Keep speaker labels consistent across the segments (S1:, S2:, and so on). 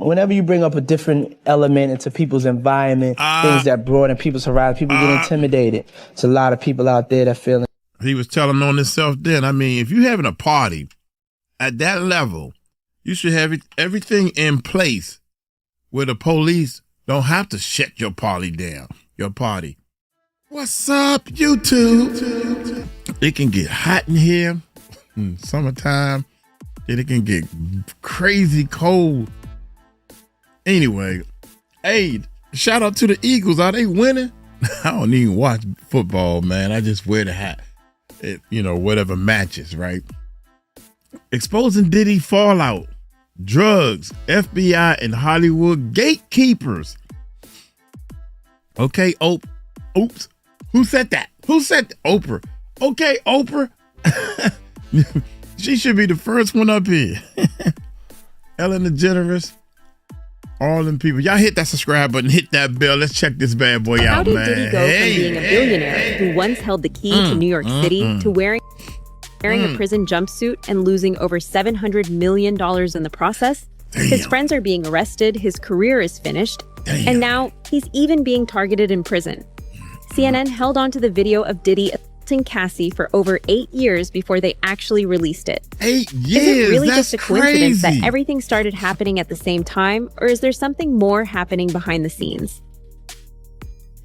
S1: whenever you bring up a different element into people's environment, things that broaden people's horizon, people get intimidated. It's a lot of people out there that feel.
S2: He was telling on himself then. I mean, if you're having a party at that level, you should have everything in place where the police don't have to shut your party down. Your party. What's up, YouTube? It can get hot in here. Summertime. And it can get crazy cold. Anyway, hey, shout out to the Eagles. Are they winning? I don't even watch football, man. I just wear the hat. Whatever matches, right? Exposing Diddy fallout, drugs, FBI, and Hollywood gatekeepers. Okay, oops. Who said that? Oprah. Okay, Oprah. She should be the first one up here. Ellen DeGeneres. All them people. Y'all hit that subscribe button, hit that bell. Let's check this bad boy out, man.
S3: How did Diddy go from being a billionaire who once held the key to New York City to wearing a prison jumpsuit and losing over $700 million in the process?
S2: Damn.
S3: His friends are being arrested, his career is finished, and now he's even being targeted in prison. CNN held on to the video of Diddy assaulting Cassie for over 8 years before they actually released it.
S2: 8 years?
S3: Is it really
S2: That's
S3: just a coincidence
S2: crazy.
S3: that everything started happening at the same time, or is there something more happening behind the scenes?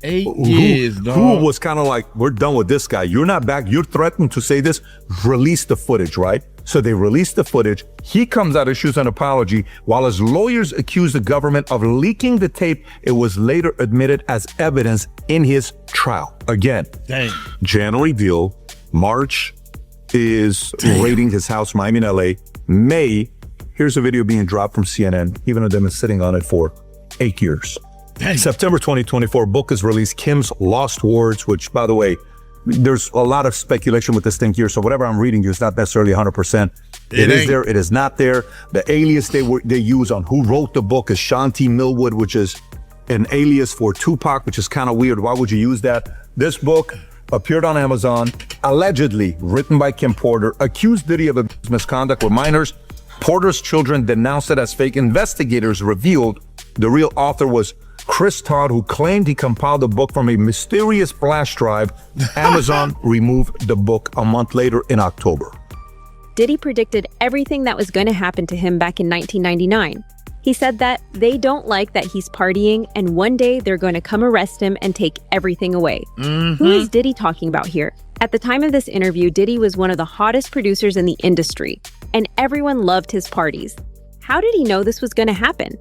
S2: 8 years, dog.
S4: Who was kind of like, we're done with this guy. You're not back. You're threatened to say this. Release the footage, right? So they released the footage. He comes out, issues an apology. While his lawyers accuse the government of leaking the tape, it was later admitted as evidence in his trial. Again, January deal. March is raiding his house, Miami and LA. May, here's a video being dropped from CNN, even though they've been sitting on it for 8 years. September 2024, book is released, Kim's Lost Words, which, by the way, there's a lot of speculation with this thing here. So whatever I'm reading you is not necessarily 100%. It is there. It is not there. The alias they use on who wrote the book is Shanti Millwood, which is an alias for Tupac, which is kind of weird. Why would you use that? This book appeared on Amazon, allegedly written by Kim Porter, accused Diddy of misconduct with minors. Porter's children denounced it as fake. Investigators revealed the real author was Chris Todd, who claimed he compiled the book from a mysterious flash drive. Amazon removed the book a month later in October.
S3: Diddy predicted everything that was going to happen to him back in 1999. He said that they don't like that he's partying, and one day they're going to come arrest him and take everything away. Who is Diddy talking about here? At the time of this interview, Diddy was one of the hottest producers in the industry, and everyone loved his parties. How did he know this was going to happen?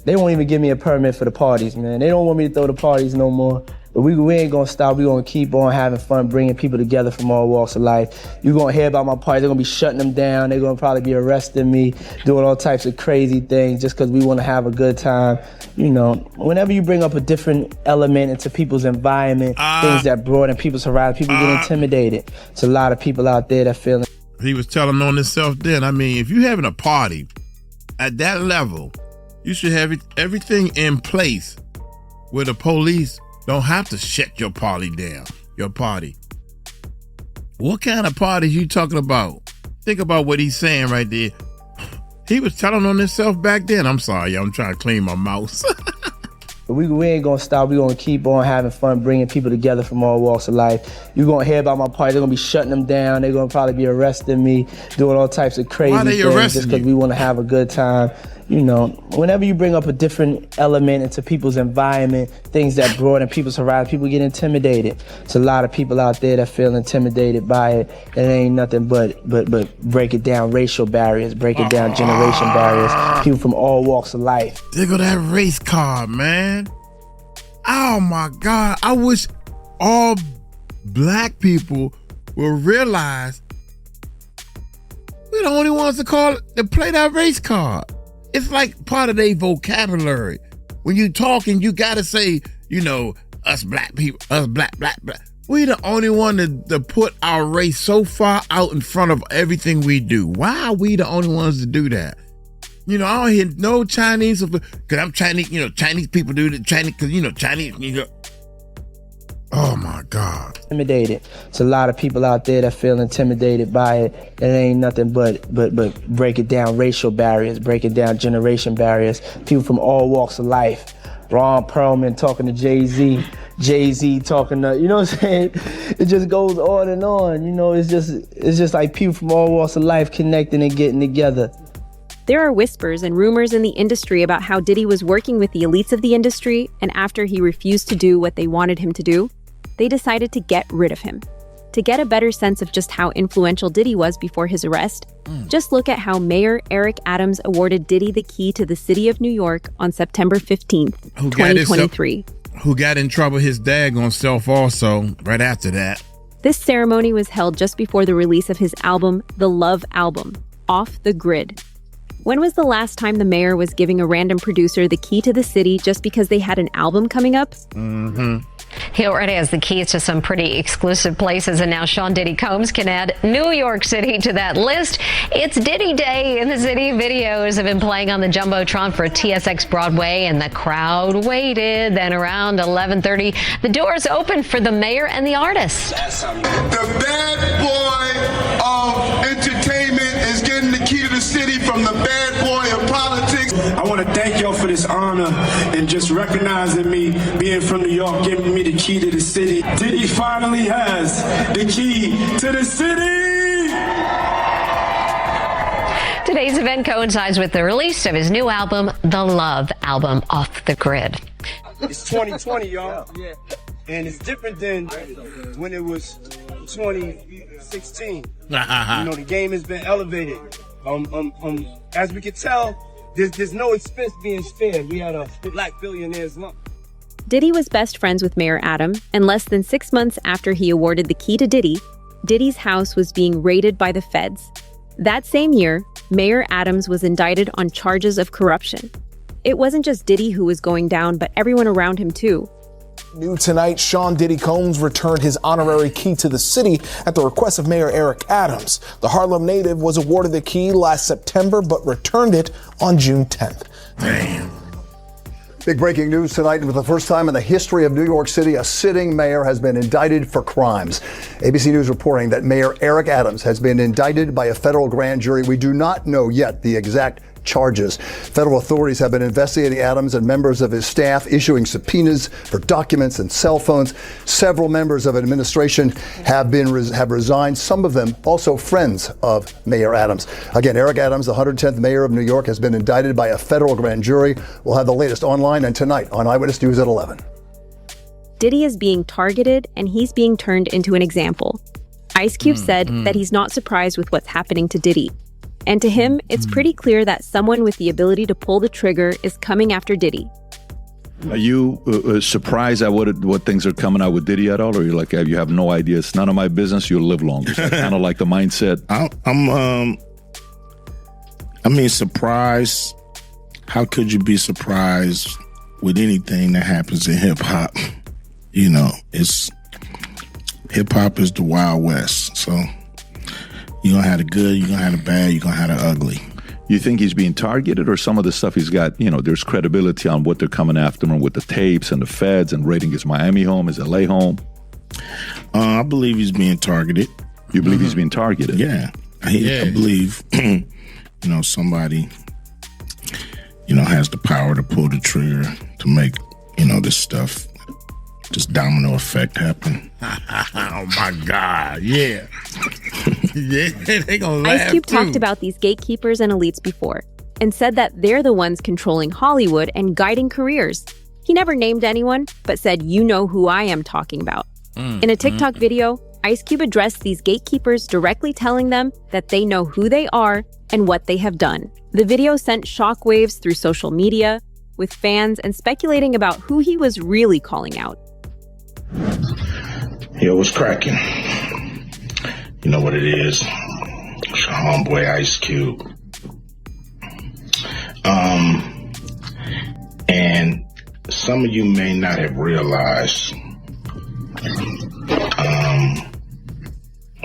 S1: They won't even give me a permit for the parties, man. They don't want me to throw the parties no more. But we ain't gonna stop. We gonna keep on having fun, bringing people together from all walks of life. You're gonna hear about my parties. They're gonna be shutting them down. They're gonna probably be arresting me, doing all types of crazy things just because we wanna have a good time. Whenever you bring up a different element into people's environment, things that broaden people's horizon, people get intimidated. It's a lot of people out there that feel.
S2: He was telling on himself then. I mean, if you're having a party at that level, you should have everything in place where the police don't have to shut your party down. Your party. What kind of party you talking about? Think about what he's saying right there. He was telling on himself back then. I'm sorry, I'm trying to clean my mouth.
S1: But we ain't gonna stop. We gonna keep on having fun, bringing people together from all walks of life. You're gonna hear about my party. They're gonna be shutting them down. They're gonna probably be arresting me, doing all types of crazy things just because we wanna have a good time. Whenever you bring up a different element into people's environment, things that broaden people's horizon, people get intimidated. It's a lot of people out there that feel intimidated by it. It ain't nothing but break it down racial barriers, break it down generation barriers, people from all walks of life.
S2: There go that race card, man. Oh my God. I wish all black people will realize we're the only ones to play that race card. It's like part of their vocabulary. When you talking, you gotta say, us black people, us black. We the only one to put our race so far out in front of everything we do. Why are we the only ones to do that? I don't hear no Chinese, because I'm Chinese, Chinese people do the Chinese, because, Chinese, Oh my God.
S1: Intimidated. It's a lot of people out there that feel intimidated by it. It ain't nothing but break it down racial barriers, break it down generation barriers. People from all walks of life. Ron Perlman talking to Jay-Z, Jay-Z talking to, you know what I'm saying? It just goes on and on. You know, it's just like people from all walks of life connecting and getting together.
S3: There are whispers and rumors in the industry about how Diddy was working with the elites of the industry, and after he refused to do what they wanted him to do, they decided to get rid of him. To get a better sense of just how influential Diddy was before his arrest, just look at how Mayor Eric Adams awarded Diddy the key to the city of New York on September 15th, 2023.
S2: Who got in trouble his daggone self also right after that.
S3: This ceremony was held just before the release of his album, The Love Album, Off the Grid. When was the last time the mayor was giving a random producer the key to the city just because they had an album coming up?
S5: He already has the keys to some pretty exclusive places, and now Sean Diddy Combs can add New York City to that list. It's Diddy Day in the city. Videos have been playing on the Jumbotron for TSX Broadway, and the crowd waited. Then around 11:30, the doors opened for the mayor and the artist.
S6: The bad boy of entertainment is getting the key to the city from the bad boy of politics.
S7: I want to thank y'all for this honor and just recognizing me being from New York, giving me the key to the city. Diddy finally has the key to the city.
S5: Today's event coincides with the release of his new album, The Love Album, Off the Grid.
S7: It's 2020, y'all. Yeah. And it's different than when it was 2016. You know, the game has been elevated. As we can tell, there's no expense being spared. We had a black billionaire's lump.
S3: Diddy was best friends with Mayor Adam, and less than 6 months after he awarded the key to Diddy, Diddy's house was being raided by the feds. That same year, Mayor Adams was indicted on charges of corruption. It wasn't just Diddy who was going down, but everyone around him too.
S8: New tonight, Sean Diddy Combs returned his honorary key to the city at the request of Mayor Eric Adams. The Harlem native was awarded the key last September, but returned it on June 10th.
S2: Damn.
S9: Big breaking news tonight. For the first time in the history of New York City, a sitting mayor has been indicted for crimes. ABC News reporting that Mayor Eric Adams has been indicted by a federal grand jury. We do not know yet the exact charges. Federal authorities have been investigating Adams and members of his staff, issuing subpoenas for documents and cell phones. Several members of administration have resigned, some of them also friends of Mayor Adams. Again, Eric Adams, the 110th mayor of New York, has been indicted by a federal grand jury. We'll have the latest online and tonight on Eyewitness News at 11.
S3: Diddy is being targeted, and he's being turned into an example. Ice Cube said that he's not surprised with what's happening to Diddy. And to him, it's pretty clear that someone with the ability to pull the trigger is coming after Diddy.
S10: Are you surprised at what things are coming out with Diddy at all? Or you're like, you have no idea, it's none of my business, you'll live longer? So kind of like the mindset.
S11: Surprised. How could you be surprised with anything that happens in hip hop? You know, hip hop is the Wild West. So you're going to have the good, you're going to have the bad, you're going to have the ugly.
S10: You think he's being targeted, or some of the stuff he's got, there's credibility on what they're coming after him with the tapes and the feds and raiding his Miami home, his LA home?
S11: I believe he's being targeted.
S10: You believe he's being targeted?
S11: Yeah. I believe, somebody, has the power to pull the trigger to make, this stuff, this domino effect happen.
S2: Oh my God, yeah. Yeah, they gonna laugh
S3: Ice Cube
S2: too.
S3: talked about these gatekeepers and elites before, and said that they're the ones controlling Hollywood and guiding careers. He never named anyone, but said, "You know who I am talking about." In a TikTok video, Ice Cube addressed these gatekeepers, directly telling them that they know who they are and what they have done. The video sent shockwaves through social media, with fans and speculating about who he was really calling out.
S11: Yo, what's cracking? You know what it is. It's your homeboy Ice Cube. And some of you may not have realized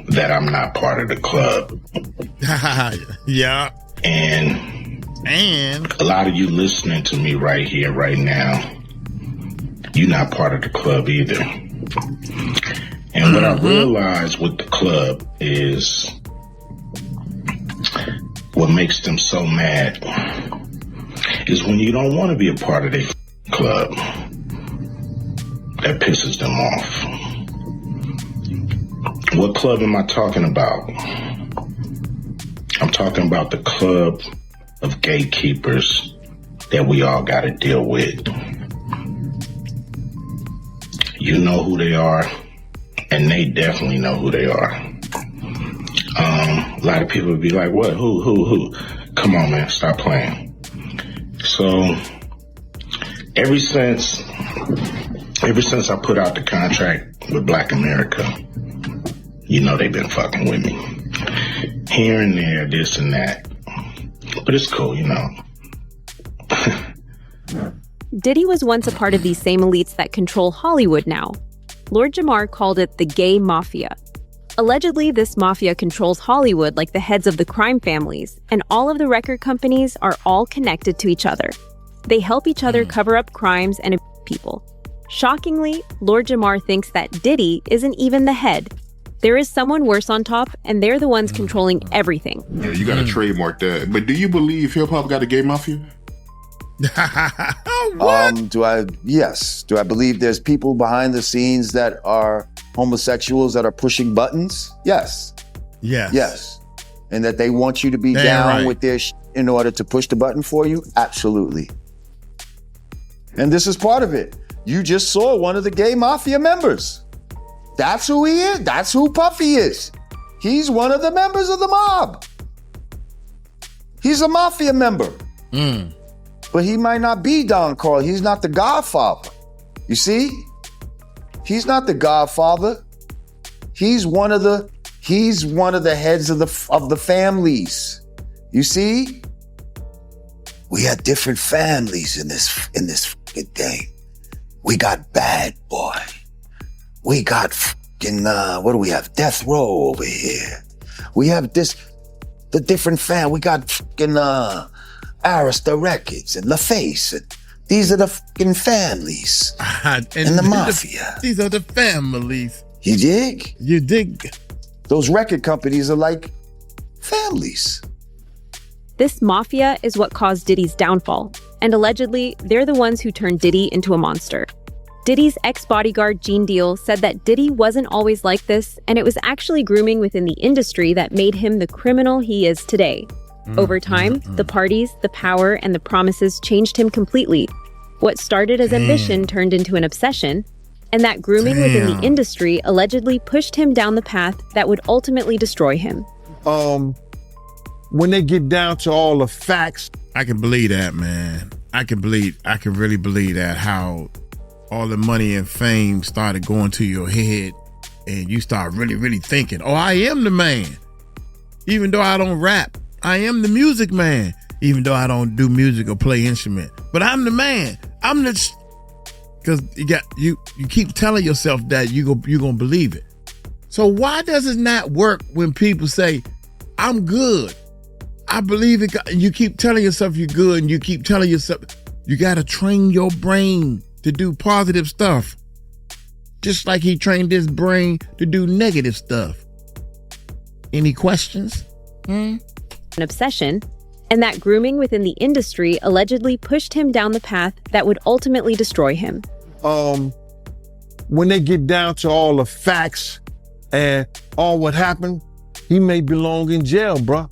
S11: that I'm not part of the club.
S2: Yeah.
S11: And a lot of you listening to me right here, right now, you're not part of the club either.
S12: And what I realized with the club is what makes them so mad is when you don't want to be a part of their club. That pisses them off. What club am I talking about? I'm talking about the club of gatekeepers that we all got to deal with. You know who they are, and they definitely know who they are. A lot of people would be like, what? Who? Come on, man, stop playing. So, ever since I put out the contract with Black America, you know they've been fucking with me. Here and there, this and that. But it's cool, you know.
S3: Diddy was once a part of these same elites that control Hollywood now. Lord Jamar called it the gay mafia. Allegedly, this mafia controls Hollywood like the heads of the crime families, and all of the record companies are all connected to each other. They help each other cover up crimes and abuse people. Shockingly, Lord Jamar thinks that Diddy isn't even the head. There is someone worse on top, and they're the ones controlling everything.
S13: Yeah, you gotta trademark that. But do you believe hip-hop got a gay mafia?
S14: Yes. Do I believe there's people behind the scenes that are homosexuals that are pushing buttons? Yes. Yes. And that they want you to be down with their in order to push the button for you? Absolutely. And this is part of it. You just saw one of the gay mafia members. That's who he is. That's who Puffy is. He's one of the members of the mob. He's a mafia member. But he might not be Don Carl. He's not the Godfather. You see? He's not the Godfather. He's one of the heads of the families. You see? We had different families in this fucking thing. We got Bad Boy. We got fucking what do we have? Death Row over here. We have the different we got fucking Arista Records and LaFace. And these are the fucking families. and the mafia.
S2: These are the families.
S14: You dig?
S2: You dig.
S14: Those record companies are like families.
S3: This mafia is what caused Diddy's downfall, and allegedly, they're the ones who turned Diddy into a monster. Diddy's ex-bodyguard Gene Deal said that Diddy wasn't always like this, and it was actually grooming within the industry that made him the criminal he is today. Over time, the parties, the power, and the promises changed him completely. What started as ambition turned into an obsession, and that grooming within the industry allegedly pushed him down the path that would ultimately destroy him.
S11: When they get down to all the facts,
S2: I can believe that, man. I can really believe that, how all the money and fame started going to your head and you start really, really thinking, oh, I am the man. Even though I don't rap, I am the music man. Even though I don't do music or play instrument, but I'm the man. I'm the, because you keep telling yourself that you're gonna believe it. So why does it not work when people say, I'm good? I believe it. You keep telling yourself you're good, and you keep telling yourself you got to train your brain to do positive stuff. Just like he trained his brain to do negative stuff. Any questions?
S3: An obsession, and that grooming within the industry allegedly pushed him down the path that would ultimately destroy him.
S11: When they get down to all the facts and all what happened, he may belong in jail, bruh.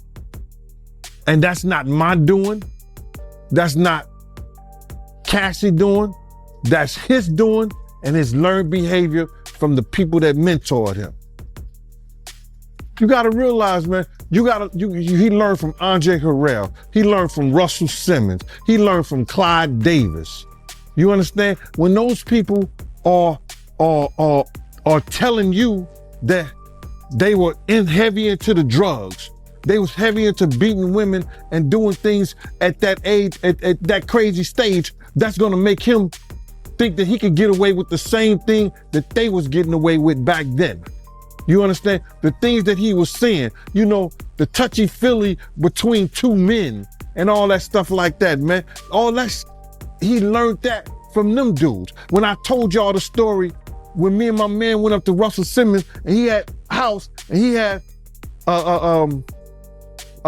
S11: And that's not my doing. That's not Cassie doing. That's his doing and his learned behavior from the people that mentored him. You gotta realize, man, he learned from Andre Harrell. He learned from Russell Simmons. He learned from Clyde Davis. You understand? When those people are telling you that they were heavy into the drugs, they was heavy into beating women and doing things at that age, at that crazy stage, that's gonna make him think that he could get away with the same thing that they was getting away with back then. You understand? The things that he was saying, you know, the touchy-feely between two men and all that stuff like that, man. All that, he learned that from them dudes. When I told y'all the story
S15: when me and my man went up to Russell Simmons and he had a house and he had a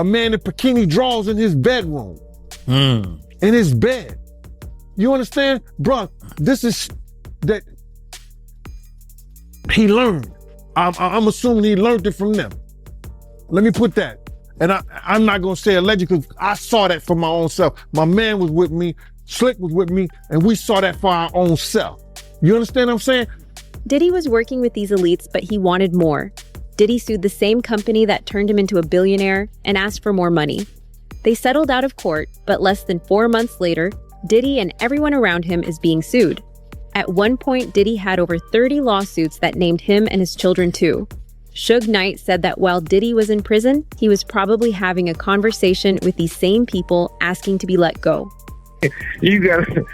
S15: man in bikini drawers in his bedroom. In his bed. You understand? Bruh, this is that he learned. I'm assuming he learned it from them. Let me put that. And I'm not gonna say alleged because I saw that for my own self. My man was with me, Slick was with me, and we saw that for our own self. You understand what I'm saying?
S3: Diddy was working with these elites, but he wanted more. Diddy sued the same company that turned him into a billionaire and asked for more money. They settled out of court, but less than 4 months later, Diddy and everyone around him is being sued. At one point, Diddy had over 30 lawsuits that named him and his children too. Suge Knight said that while Diddy was in prison, he was probably having a conversation with these same people asking to be let go.
S16: You gotta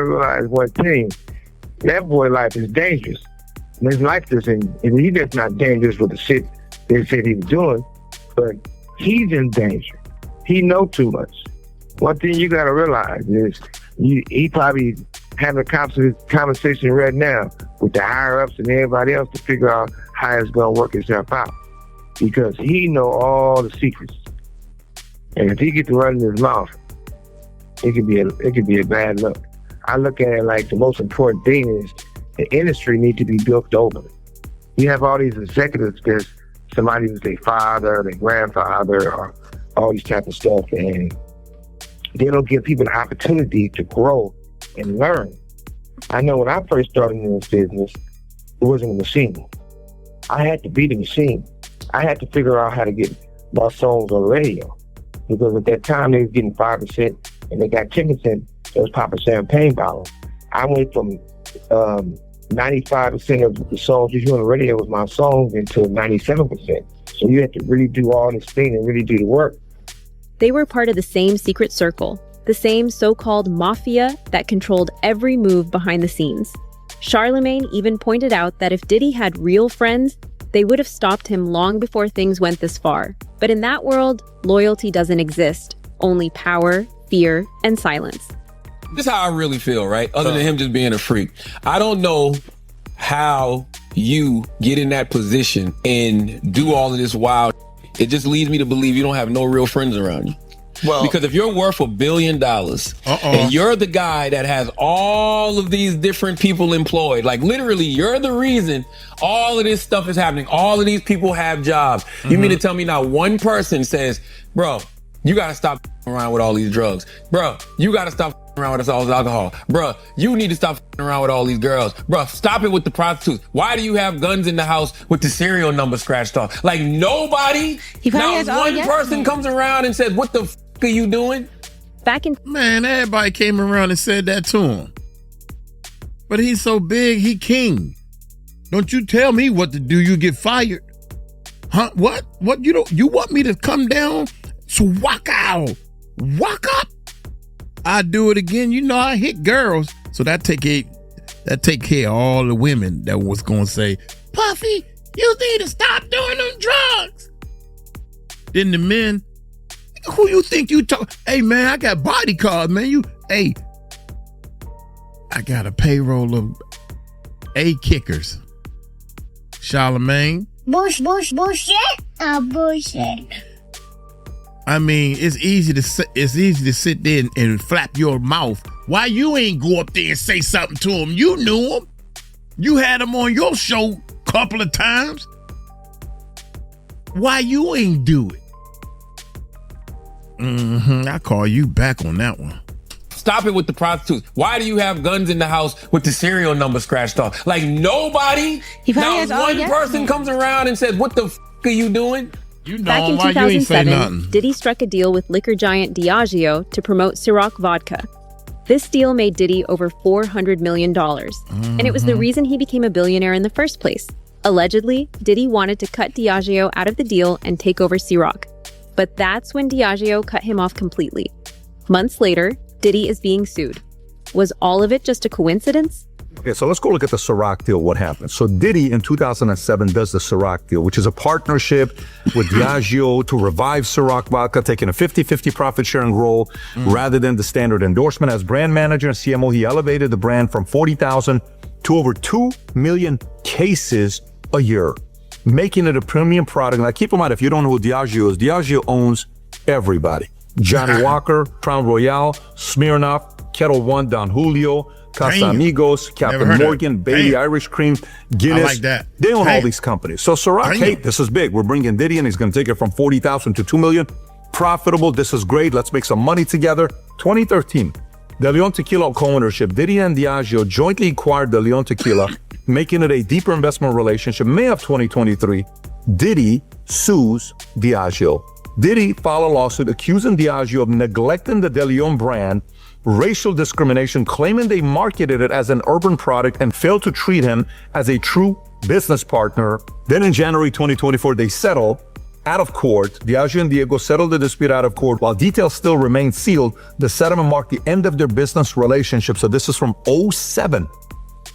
S16: realize one thing. That boy life is dangerous. His life isn't, and he's just not dangerous with the shit they said he was doing, but he's in danger. He know too much. One thing you gotta realize is he probably having a conversation right now with the higher ups and everybody else to figure out how it's gonna work itself out, because he know all the secrets. And if he get to running his mouth, it could be a bad look. I look at it like the most important thing is the industry need to be built over. You have all these executives because somebody was their father, their grandfather, or all these type of stuff, and they don't give people the opportunity to grow and learn. I know when I first started in this business, it wasn't a machine. I had to be the machine. I had to figure out how to get my songs on the radio, because at that time they was getting 5% and they got 10%. They was popping champagne bottles. I went from 95% of the songs you hear on the radio was my songs into 97%. So you had to really do all this thing and really do the work.
S3: They were part of the same secret circle, the same so-called mafia that controlled every move behind the scenes. Charlemagne even pointed out that if Diddy had real friends, they would have stopped him long before things went this far. But in that world, loyalty doesn't exist, only power, fear, and silence.
S17: This is how I really feel, right? Other than him just being a freak. I don't know how you get in that position and do all of this wild. It just leads me to believe you don't have no real friends around you. Well, because if you're worth $1 billion and you're the guy that has all of these different people employed, like literally you're the reason all of this stuff is happening. All of these people have jobs. You mean to tell me not one person says, bro, you got to stop around with all these drugs. Bro, you got to stop around with all this alcohol. Bruh, you need to stop around with all these girls. Bruh, stop it with the prostitutes. Why do you have guns in the house with the serial number scratched off? Like nobody, not one person comes around and says, what the f*** are you doing?
S2: Man, everybody came around and said that to him. But he's so big, he king. Don't you tell me what to do, you get fired. Huh? What? You want me to come down? So walk out. Walk up. I do it again. You know I hit girls. So that take care of all the women that was gonna say, Puffy, you need to stop doing them drugs. Then the men, who you think you talk? Hey man, I got bodyguards, man. I got a payroll of kickers. Charlemagne.
S18: Bullshit. Bullshit.
S2: I mean, it's easy to sit there and flap your mouth. Why you ain't go up there and say something to him? You knew him. You had him on your show a couple of times. Why you ain't do it? I call you back on that one.
S17: Stop it with the prostitutes. Why do you have guns in the house with the serial number scratched off? Like nobody, not one person comes around and says, what the f*** are you doing?
S3: Back in 2007, Diddy struck a deal with liquor giant Diagio to promote Ciroc vodka. This deal made Diddy over $400 million, and it was the reason he became a billionaire in the first place. Allegedly, Diddy wanted to cut Diageo out of the deal and take over Ciroc. But that's when Diageo cut him off completely. Months later, Diddy is being sued. Was all of it just a coincidence?
S4: Okay, so let's go look at the Ciroc deal, what happened. So Diddy in 2007 does the Ciroc deal, which is a partnership with Diageo to revive Ciroc vodka, taking a 50-50 profit sharing role rather than the standard endorsement. As brand manager and CMO, he elevated the brand from 40,000 to over 2 million cases a year, making it a premium product. Now, keep in mind, if you don't know who Diagio is, Diagio owns everybody. Johnny Walker, Crown Royale, Smirnoff, Kettle One, Don Julio, Casamigos, Captain Morgan, Bailey Irish Cream, Guinness.
S2: I like that.
S4: They own all these companies. So Ciroc, hey, this is big. We're bringing Diddy in. He's going to take it from 40,000 to 2 million. Profitable. This is great. Let's make some money together. 2013, De Leon Tequila co-ownership. Diddy and Diageo jointly acquired De Leon Tequila, making it a deeper investment relationship. May of 2023, Diddy sues Diageo. Diddy filed a lawsuit accusing Diageo of neglecting the De Leon brand, racial discrimination, claiming they marketed it as an urban product and failed to treat him as a true business partner. Then in January 2024, they settled out of court. Diageo and Diego settled the dispute out of court. While details still remain sealed, the settlement marked the end of their business relationship. So this is from 2007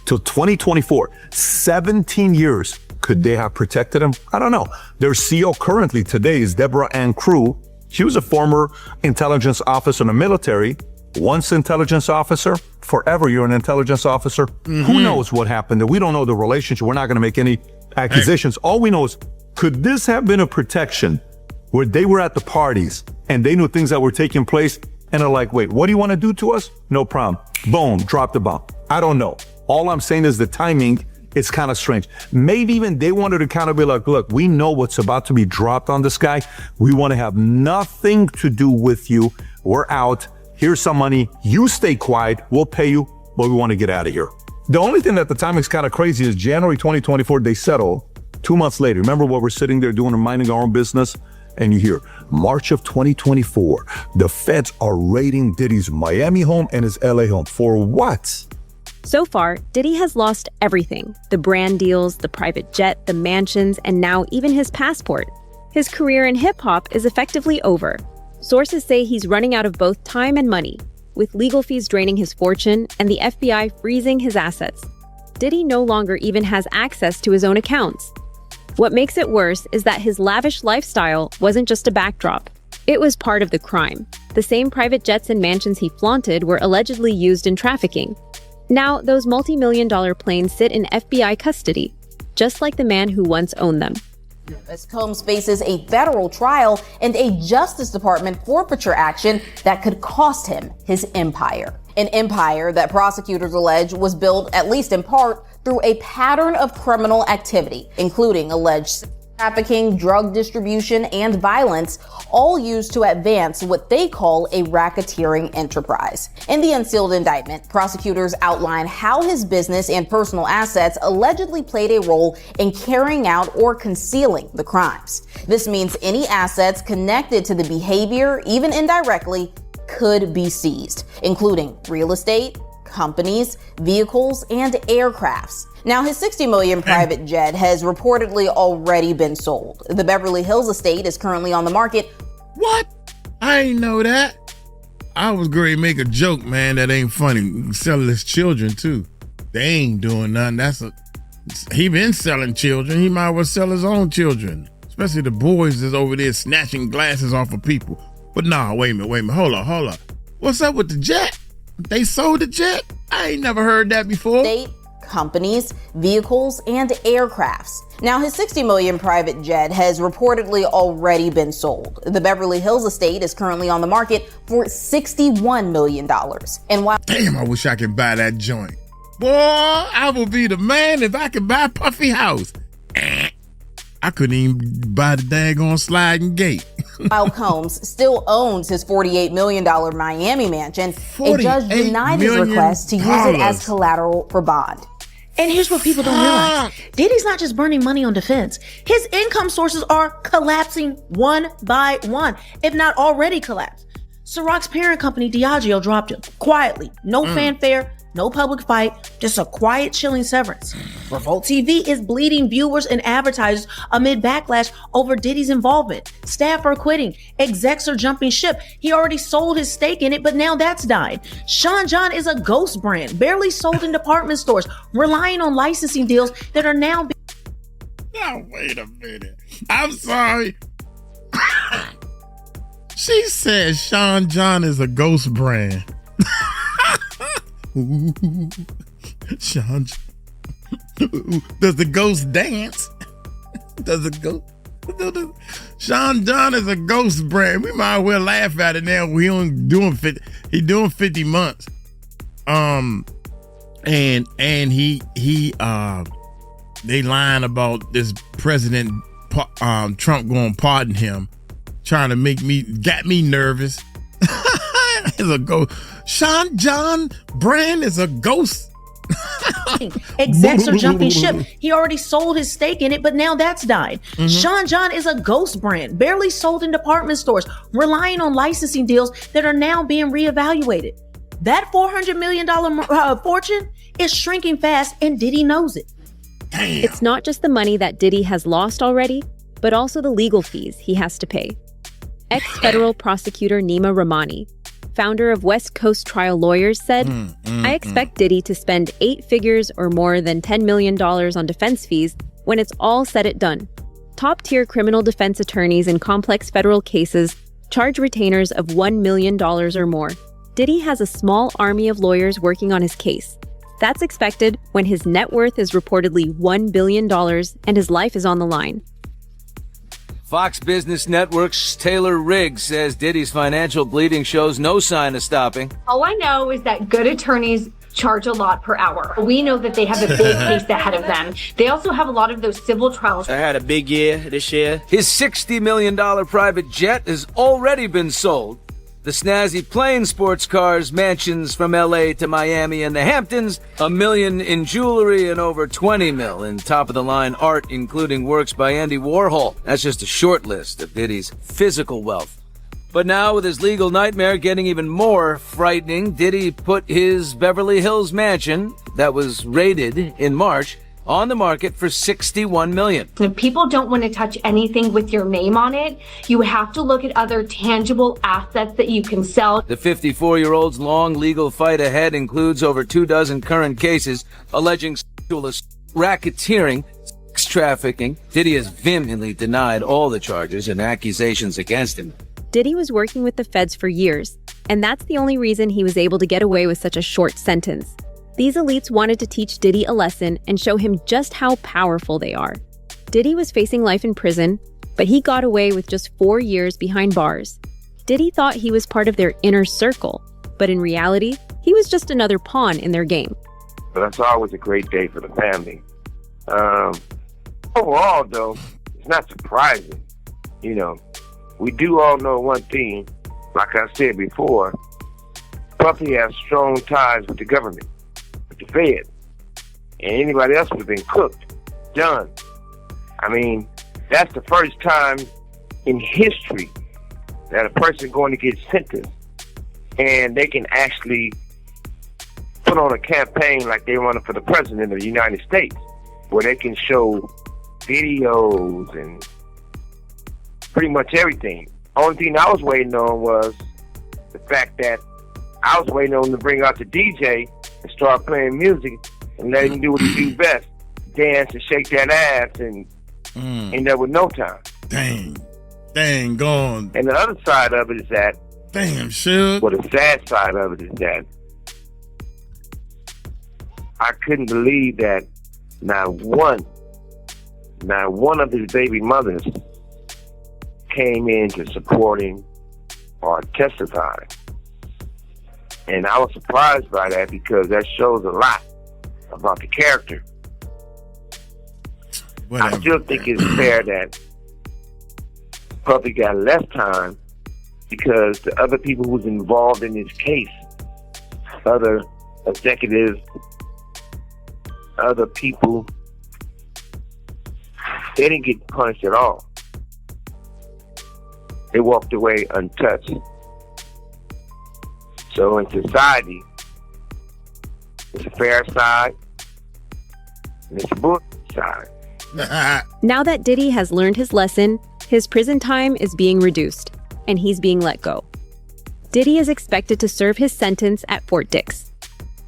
S4: to 2024, 17 years. Could they have protected him? I don't know. Their CEO currently today is Deborah Ann Crew. She was a former intelligence officer in the military. Once intelligence officer, forever you're an intelligence officer. Who knows what happened? We don't know the relationship. We're not going to make any accusations. All we know is, could this have been a protection where they were at the parties and they knew things that were taking place and are like, wait, what do you want to do to us? No problem. Boom, drop the bomb. I don't know. All I'm saying is the timing is kind of strange. Maybe even they wanted to kind of be like, look, we know what's about to be dropped on this guy. We want to have nothing to do with you. We're out. Here's some money. You stay quiet. We'll pay you, but we want to get out of here. The only thing that the timing's kind of crazy is January 2024, they settle. 2 months later, remember what we're sitting there doing and minding our own business? And you hear March of 2024, the feds are raiding Diddy's Miami home and his LA home. For what?
S3: So far, Diddy has lost everything. The brand deals, the private jet, the mansions, and now even his passport. His career in hip-hop is effectively over. Sources say he's running out of both time and money, with legal fees draining his fortune and the FBI freezing his assets. Diddy no longer even has access to his own accounts. What makes it worse is that his lavish lifestyle wasn't just a backdrop. It was part of the crime. The same private jets and mansions he flaunted were allegedly used in trafficking. Now, those multi-million-dollar planes sit in FBI custody, just like the man who once owned them.
S18: As Combs faces a federal trial and a Justice Department forfeiture action that could cost him his empire. An empire that prosecutors allege was built, at least in part, through a pattern of criminal activity, including alleged trafficking, drug distribution, and violence, all used to advance what they call a racketeering enterprise. In the unsealed indictment, prosecutors outline how his business and personal assets allegedly played a role in carrying out or concealing the crimes. This means any assets connected to the behavior, even indirectly, could be seized, including real estate, companies, vehicles, and aircrafts. Now, his $60 million private jet has reportedly already been sold. The Beverly Hills estate is currently on the market.
S2: What? I ain't know that. I was going to make a joke, man, that ain't funny. Selling his children, too. They ain't doing nothing. He been selling children. He might as well sell his own children. Especially the boys that's over there snatching glasses off of people. But nah, wait a minute. Hold up. What's up with the jet? They sold the jet? I ain't never heard that before.
S18: State, companies, vehicles, and aircrafts. Now, his $60 million private jet has reportedly already been sold. The Beverly Hills estate is currently on the market for $61 million. And while
S2: damn, I wish I could buy that joint. Boy, I would be the man if I could buy Puffy House. I couldn't even buy the daggone sliding gate.
S18: While Combs still owns his $48 million Miami mansion, a judge denied his request to use it as collateral for bond.
S19: And here's what people don't realize. Diddy's not just burning money on defense. His income sources are collapsing one by one, if not already collapsed. Ciroc's parent company, Diageo, dropped him quietly. No fanfare, no public fight, just a quiet, chilling severance. Revolt TV is bleeding viewers and advertisers amid backlash over Diddy's involvement. Staff are quitting. Execs are jumping ship. He already sold his stake in it, but now that's died. Sean John is a ghost brand, barely sold in department stores, relying on licensing deals that are now
S2: Now, wait a minute. I'm sorry. She said Sean John is a ghost brand. Sean, Does the ghost dance? Does the ghost? Sean John is a ghost brand. We might as well laugh at it now. He doing 50. He doing 50 months. And he they lying about this President Trump going to pardon him, trying to got me nervous. Is a ghost. Sean John brand is a ghost.
S19: Execs are jumping ship. He already sold his stake in it, but now that's died. Mm-hmm. Sean John is a ghost brand, barely sold in department stores, relying on licensing deals that are now being reevaluated. That $400 million fortune is shrinking fast, and Diddy knows it.
S3: Damn. It's not just the money that Diddy has lost already, but also the legal fees he has to pay. Ex-federal prosecutor Nima Rahmani, founder of West Coast Trial Lawyers, said, I expect Diddy to spend 8 figures or more than $10 million on defense fees when it's all said and done. Top-tier criminal defense attorneys in complex federal cases charge retainers of $1 million or more. Diddy has a small army of lawyers working on his case. That's expected when his net worth is reportedly $1 billion and his life is on the line.
S20: Fox Business Network's Taylor Riggs says Diddy's financial bleeding shows no sign of stopping.
S21: All I know is that good attorneys charge a lot per hour. We know that they have a big case ahead of them. They also have a lot of those civil trials.
S20: I had a big year this year. His $60 million private jet has already been sold. The snazzy plane, sports cars, mansions from LA to Miami and the Hamptons, $1 million in jewelry and over $20 million in top-of-the-line art, including works by Andy Warhol. That's just a short list of Diddy's physical wealth. But now, with his legal nightmare getting even more frightening, Diddy put his Beverly Hills mansion that was raided in March on the market for $61 million.
S21: If people don't want to touch anything with your name on it, you have to look at other tangible assets that you can sell.
S20: The 54-year-old's long legal fight ahead includes over 24 current cases alleging sexual assault, racketeering, sex trafficking. Diddy has vehemently denied all the charges and accusations against him.
S3: Diddy was working with the feds for years, and that's the only reason he was able to get away with such a short sentence. These elites wanted to teach Diddy a lesson and show him just how powerful they are. Diddy was facing life in prison, but he got away with just 4 years behind bars. Diddy thought he was part of their inner circle, but in reality, he was just another pawn in their game.
S16: But that's always a great day for the family. Overall, though, it's not surprising. You know, we do all know one thing. Like I said before, Puffy has strong ties with the government, with the Fed, and anybody else would have been cooked, done. I mean, that's the first time in history that a person going to get sentenced and they can actually put on a campaign like they running for the president of the United States, where they can show videos and pretty much everything. Only thing I was waiting on was the fact that I was waiting on him to bring out the DJ and start playing music and let him do what he do best, dance and shake that ass and end up with no time.
S2: Dang, gone.
S16: And the other side of it is that,
S2: Suge.
S16: Well, the sad side of it is that I couldn't believe that not one of his baby mothers came in to support him or testify. And I was surprised by that because that shows a lot about the character.
S2: Whatever.
S16: I still think it's fair that Puffy got less time because the other people who was involved in this case, other executives, other people, they didn't get punished at all. They walked away untouched. So in society, it's a fair side and it's a bullshit side.
S3: Now that Diddy has learned his lesson, his prison time is being reduced, and he's being let go. Diddy is expected to serve his sentence at Fort Dix.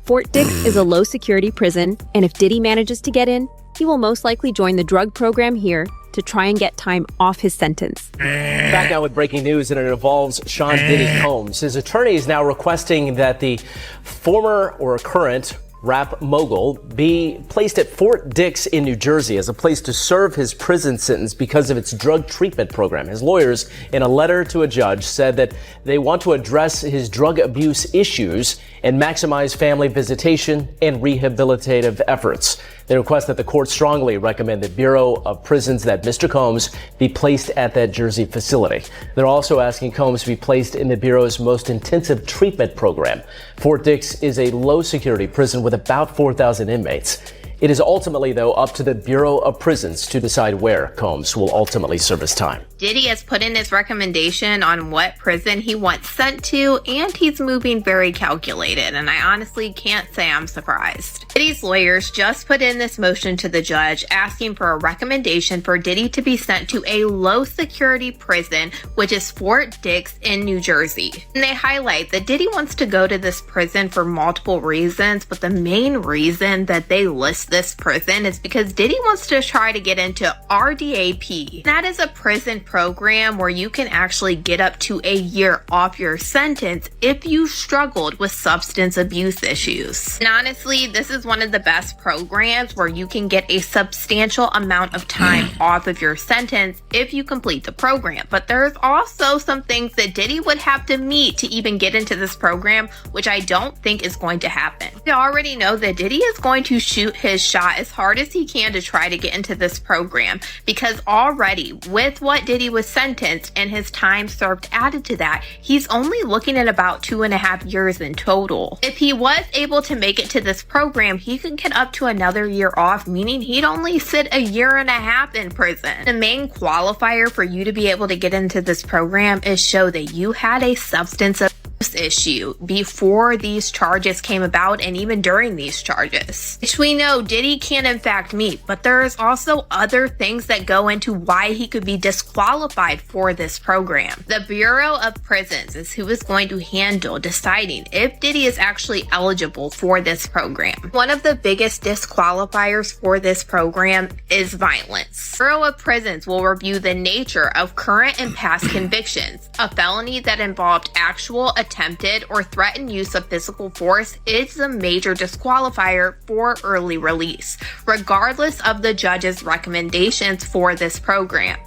S3: Fort Dix is a low-security prison, and if Diddy manages to get in, he will most likely join the drug program here to try and get time off his sentence.
S22: Back now with breaking news, and it involves Sean Diddy Combs. His attorney is now requesting that the former or current rap mogul, be placed at Fort Dix in New Jersey as a place to serve his prison sentence because of its drug treatment program. His lawyers, in a letter to a judge, said that they want to address his drug abuse issues and maximize family visitation and rehabilitative efforts. They request that the court strongly recommend the Bureau of Prisons that Mr. Combs be placed at that Jersey facility. They're also asking Combs to be placed in the Bureau's most intensive treatment program. Fort Dix is a low-security prison with about 4,000 inmates. It is ultimately, though, up to the Bureau of Prisons to decide where Combs will ultimately serve his time.
S1: Diddy has put in his recommendation on what prison he wants sent to, and he's moving very calculated, and I honestly can't say I'm surprised. Diddy's lawyers just put in this motion to the judge asking for a recommendation for Diddy to be sent to a low-security prison, which is Fort Dix in New Jersey. And they highlight that Diddy wants to go to this prison for multiple reasons, but the main reason that they list this prison is because Diddy wants to try to get into RDAP. That is a prison program where you can actually get up to a year off your sentence if you struggled with substance abuse issues. And honestly, this is one of the best programs where you can get a substantial amount of time off of your sentence if you complete the program. But there's also some things that Diddy would have to meet to even get into this program, which I don't think is going to happen. We already know that Diddy is going to shoot his shot as hard as he can to try to get into this program, because already with what Diddy was sentenced and his time served added to that, he's only looking at about 2.5 years in total. If he was able to make it to this program, he could get up to another year off, meaning he'd only sit 1.5 years in prison. The main qualifier for you to be able to get into this program is show that you had a substance abuse issue before these charges came about and even during these charges, which we know Diddy can in fact meet, but there's also other things that go into why he could be disqualified for this program. The Bureau of Prisons is who is going to handle deciding if Diddy is actually eligible for this program. One of the biggest disqualifiers for this program is violence. Bureau of Prisons will review the nature of current and past convictions. A felony that involved actual attempted or threatened use of physical force is a major disqualifier for early release, regardless of the judge's recommendations for this program.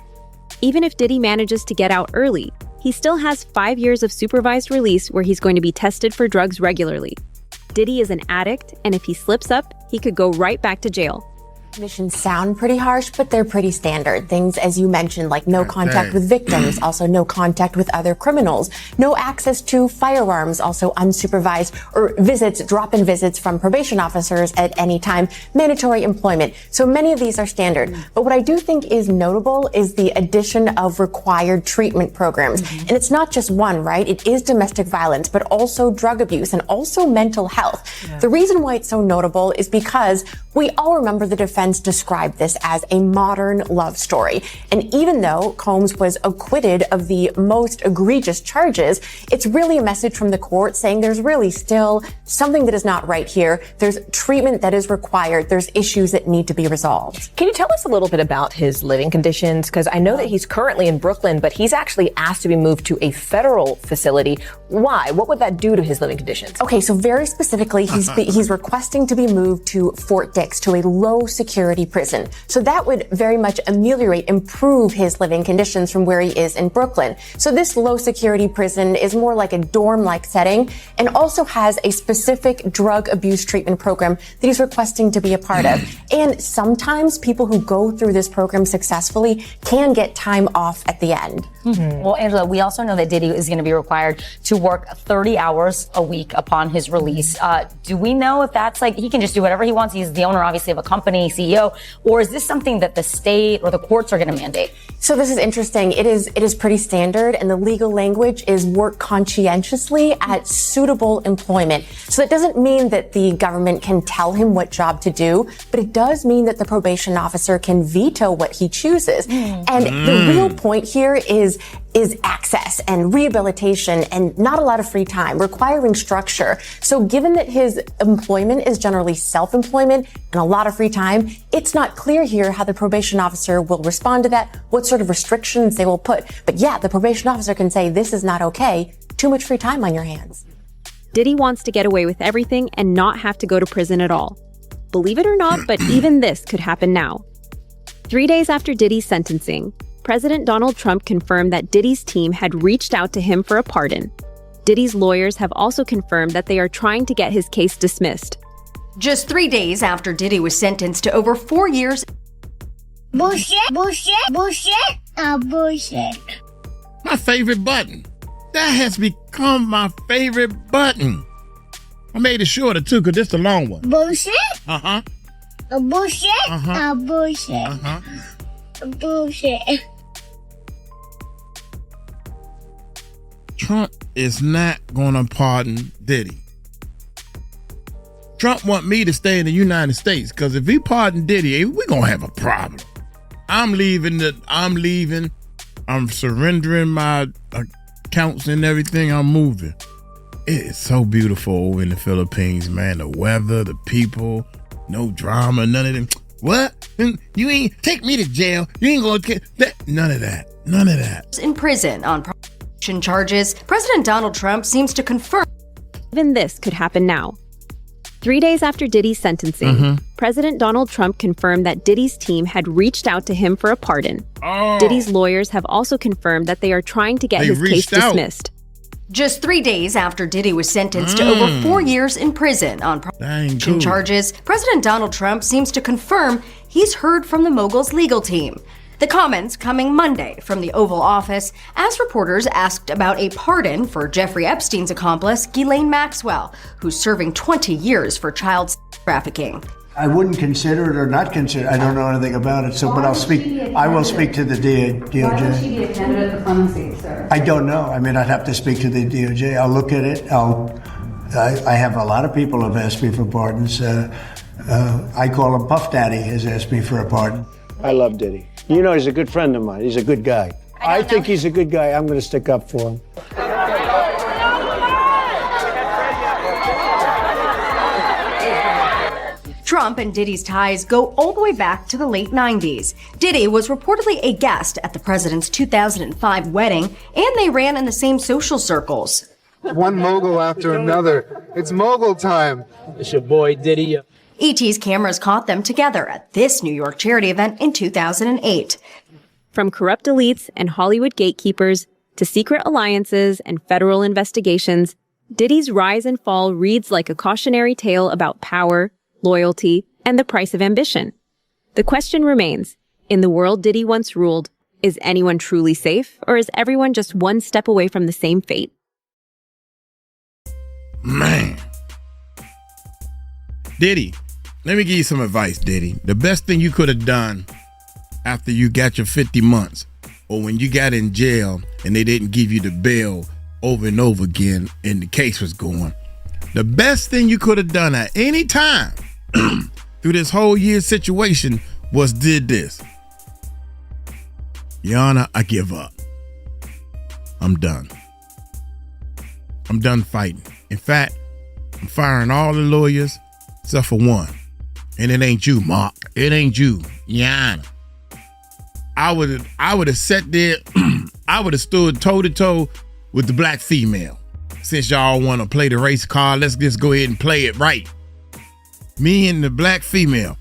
S3: Even if Diddy manages to get out early, he still has 5 years of supervised release where he's going to be tested for drugs regularly. Diddy is an addict, and if he slips up, he could go right back to jail.
S6: Conditions sound pretty harsh, but they're pretty standard. Things, as you mentioned, like no contact with victims, also no contact with other criminals, no access to firearms, also unsupervised or visits, drop-in visits from probation officers at any time, mandatory employment. So many of these are standard. But what I do think is notable is the addition of required treatment programs. And it's not just one, right? It is domestic violence, but also drug abuse and also mental health. The reason why it's so notable is because we all remember the defense described this as a modern love story. And even though Combs was acquitted of the most egregious charges, it's really a message from the court saying there's really still something that is not right here. There's treatment that is required. There's issues that need to be resolved.
S23: Can you tell us a little bit about his living conditions? Because I know that he's currently in Brooklyn, but he's actually asked to be moved to a federal facility. Why? What would that do to his living conditions?
S6: Okay, so very specifically, he's requesting to be moved to Fort Dix, to a low security prison. So that would very much ameliorate, improve his living conditions from where he is in Brooklyn. So this low security prison is more like a dorm-like setting and also has a specific drug abuse treatment program that he's requesting to be a part of. And sometimes people who go through this program successfully can get time off at the end.
S24: Well, Angela, we also know that Diddy is going to be required to work 30 hours a week upon his release. Do we know if that's like, he can just do whatever he wants? He's the owner, obviously, of a company, CEO, or is this something that the state or the courts are going to mandate?
S6: So this is interesting. It is pretty standard, and the legal language is work conscientiously at suitable employment. So that doesn't mean that the government can tell him what job to do, but it does mean that the probation officer can veto what he chooses. And the real point here is access and rehabilitation and not a lot of free time, requiring structure. So given that his employment is generally self-employment and a lot of free time, it's not clear here how the probation officer will respond to that, what sort of restrictions they will put. But yeah, the probation officer can say, this is not okay, too much free time on your hands.
S3: Diddy wants to get away with everything and not have to go to prison at all. Believe it or not, but even this could happen now. 3 days after Diddy's sentencing, President Donald Trump confirmed that Diddy's team had reached out to him for a pardon. Diddy's lawyers have also confirmed that they are trying to get his case dismissed.
S5: Just 3 days after Diddy was sentenced to over 4 years.
S7: Bullshit, bullshit, bullshit, bullshit.
S2: My favorite button. That has become my favorite button. I made it shorter too, because this is the long one.
S7: Bullshit?
S2: Uh-huh.
S7: Bullshit?
S2: Uh-huh.
S7: Bullshit.
S2: Uh-huh.
S7: Bullshit.
S2: Trump is not going to pardon Diddy. Trump want me to stay in the United States, because if he pardon Diddy, we're going to have a problem. I'm leaving. I'm surrendering my accounts and everything. I'm moving. It is so beautiful over in the Philippines, man. The weather, the people, no drama, none of them. What? You ain't take me to jail. You ain't gonna get that. None of that. None of that.
S5: In prison on prosecution charges, President Donald Trump seems to confirm.
S3: Even this could happen now. 3 days after Diddy's sentencing, President Donald Trump confirmed that Diddy's team had reached out to him for a pardon. Diddy's lawyers have also confirmed that they are trying to get his case dismissed.
S5: Just 3 days after Diddy was sentenced to over 4 years in prison on prosecution charges, President Donald Trump seems to confirm he's heard from the mogul's legal team. The comments coming Monday from the Oval Office as reporters asked about a pardon for Jeffrey Epstein's accomplice, Ghislaine Maxwell, who's serving 20 years for child trafficking.
S8: I wouldn't consider it or not consider it. I don't know anything about it, but I will speak to the DOJ. Why would she be a candidate for clemency, sir? I don't know. I mean, I'd have to speak to the DOJ. I'll look at it. I have a lot of people have asked me for pardons. I call him Puff Daddy has asked me for a pardon.
S9: I love Diddy. You know, he's a good friend of mine. He's a good guy. I think he's a good guy. I'm going to stick up for him.
S5: Trump and Diddy's ties go all the way back to the late 90s. Diddy was reportedly a guest at the president's 2005 wedding, and they ran in the same social circles.
S25: One mogul after another. It's mogul time.
S22: It's your boy Diddy.
S5: ET's cameras caught them together at this New York charity event in 2008.
S3: From corrupt elites and Hollywood gatekeepers to secret alliances and federal investigations, Diddy's rise and fall reads like a cautionary tale about power, loyalty, and the price of ambition. The question remains, in the world Diddy once ruled, is anyone truly safe, or is everyone just one step away from the same fate?
S2: Man. Diddy, let me give you some advice, Diddy. The best thing you could have done after you got your 50 months, or when you got in jail and they didn't give you the bail over and over again and the case was going, the best thing you could have done at any time through this whole year situation was did this. Your Honor, I give up. I'm done. I'm done fighting. In fact, I'm firing all the lawyers except for one. And it ain't you, Mark. It ain't you, Your Honor. I would have sat there, I would have stood toe to toe with the black female. Since y'all want to play the race card, let's just go ahead and play it right. Me and the black female.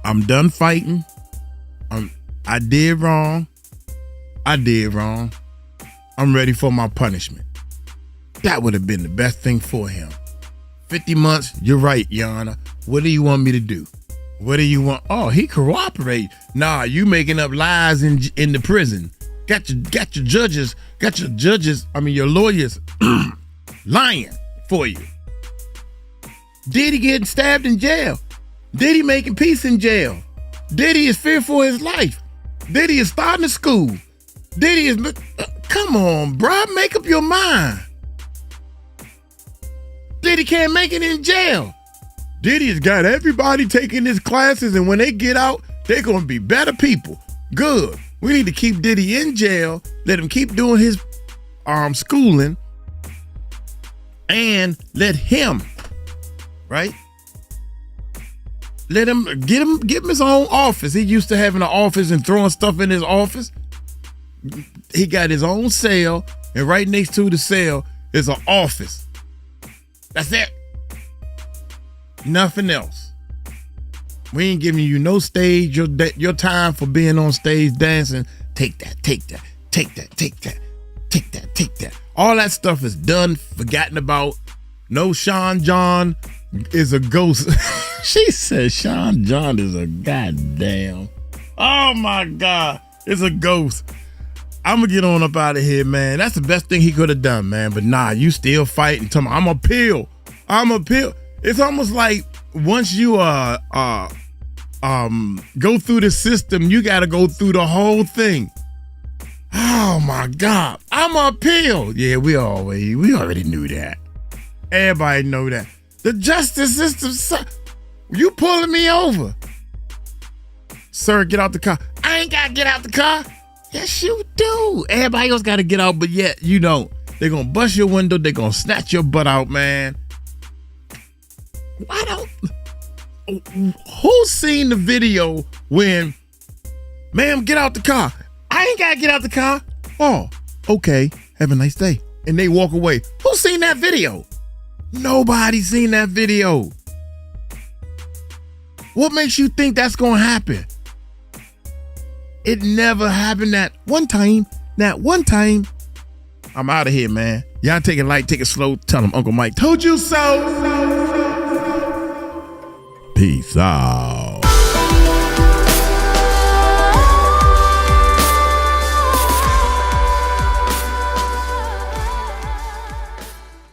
S2: I'm done fighting. I did wrong. I'm ready for my punishment. That would have been the best thing for him. 50 months, you're right, Your Honor. What do you want me to do? What do you want? Oh, he cooperate. Nah, you making up lies in the prison. Got your judges, your lawyers lying for you. Diddy getting stabbed in jail. Diddy making peace in jail. Diddy is fearful for his life. Diddy is starting a school. Diddy is, come on, bro, make up your mind. Diddy can't make it in jail. Diddy has got everybody taking his classes, and when they get out, they're going to be better people. Good. We need to keep Diddy in jail, let him keep doing his schooling, and let him, right? Let him give him his own office. He used to having an office and throwing stuff in his office. He got his own cell, and right next to the cell, is an office. That's it. Nothing else. We ain't giving you no stage, your time for being on stage dancing. Take that, take that, take that, take that, take that, take that. All that stuff is done, forgotten about. No, Sean John is a ghost. She said Sean John is a goddamn. Oh my God, it's a ghost. I'm gonna get on up out of here, man. That's the best thing he could have done, man. But nah, you still fighting. Tell me, I'm appeal. It's almost like once you go through the system, you got to go through the whole thing. Oh my God, I'm appeal. Yeah, we already knew that. Everybody know that. The justice system, you pulling me over. Sir, get out the car. I ain't got to get out the car. Yes, you do. Everybody else got to get out, but yet you don't. They're going to bust your window. They're going to snatch your butt out, man. Why don't... Who's seen the video when, ma'am, get out the car. I ain't got to get out the car. Oh, okay. Have a nice day. And they walk away. Who's seen that video? Nobody's seen that video. What makes you think that's going to happen? It never happened that one time. That one time. I'm out of here, man. Y'all take it light, take it slow. Tell them Uncle Mike told you so. Peace out.